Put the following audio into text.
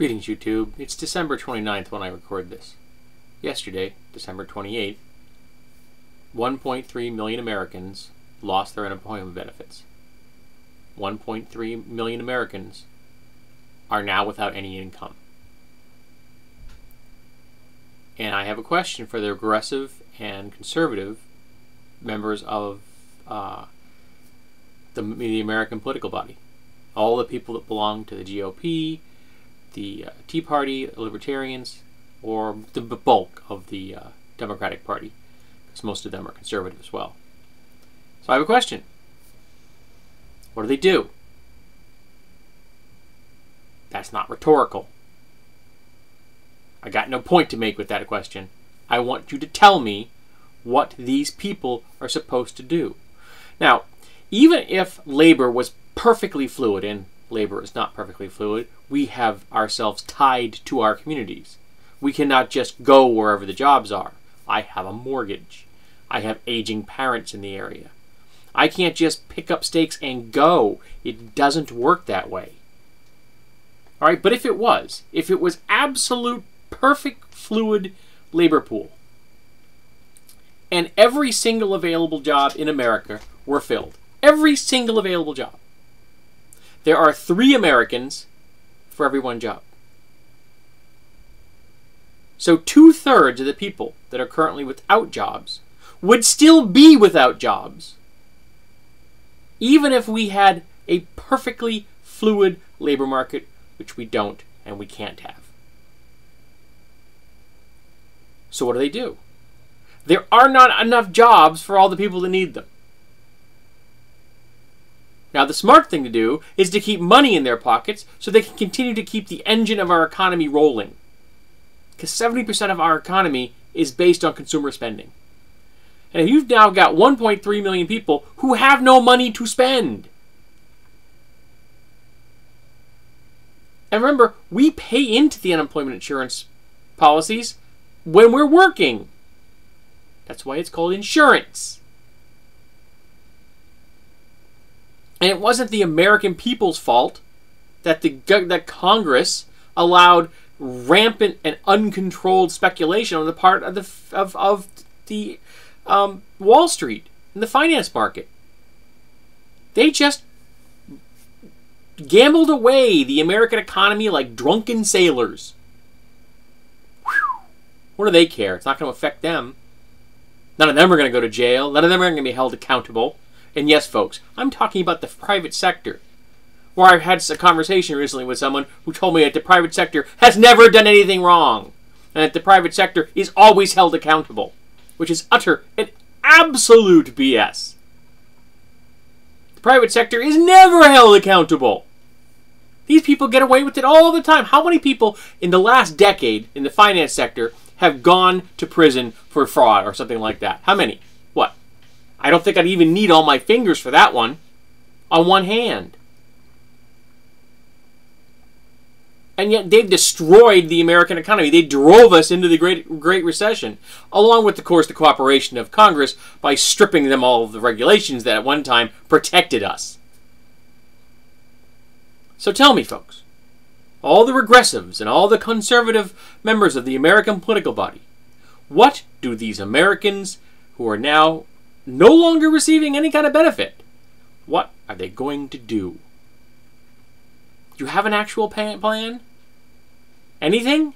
Greetings, YouTube. It's December 29th when I record this. Yesterday, December 28th, 1.3 million Americans lost their unemployment benefits. 1.3 million Americans are now without any income. And I have a question for the progressive and conservative members of the American political body. All the people that belong to the GOP, the Tea Party, Libertarians, or the bulk of the Democratic Party, because most of them are conservative as well. So I have a question. What do they do? That's not rhetorical. I got no point to make with that question. I want you to tell me what these people are supposed to do. Now, even if labor was perfectly fluid, and labor is not perfectly fluid, we have ourselves tied to our communities. We cannot just go wherever the jobs are. I have a mortgage. I have aging parents in the area. I can't just pick up stakes and go. It doesn't work that way. All right, but if it was absolute perfect fluid labor pool, and every single available job in America were filled, every single available job, there are 3 Americans for every 1 job. So 2/3 of the people that are currently without jobs would still be without jobs, even if we had a perfectly fluid labor market, which we don't and we can't have. So what do? There are not enough jobs for all the people that need them. Now, the smart thing to do is to keep money in their pockets so they can continue to keep the engine of our economy rolling. Because 70% of our economy is based on consumer spending. And you've now got 1.3 million people who have no money to spend. And remember, we pay into the unemployment insurance policies when we're working. That's why it's called insurance. And it wasn't the American people's fault that that Congress allowed rampant and uncontrolled speculation on the part of the Wall Street and the finance market. They just gambled away the American economy like drunken sailors. Whew. What do they care? It's not going to affect them. None of them are going to go to jail. None of them are going to be held accountable. And yes, folks, I'm talking about the private sector, where I had a conversation recently with someone who told me that the private sector has never done anything wrong, and that the private sector is always held accountable, which is utter and absolute BS. The private sector is never held accountable. These people get away with it all the time. How many people in the last decade in the finance sector have gone to prison for fraud or something like that? How many? What? I don't think I'd even need all my fingers for that one on one hand. And yet they've destroyed the American economy. They drove us into the Great Recession, along with, of course, the cooperation of Congress by stripping them all of the regulations that at one time protected us. So tell me, folks, all the regressives and all the conservative members of the American political body, what do these Americans who are now no longer receiving any kind of benefit, what are they going to do? Do you have an actual plan? Anything?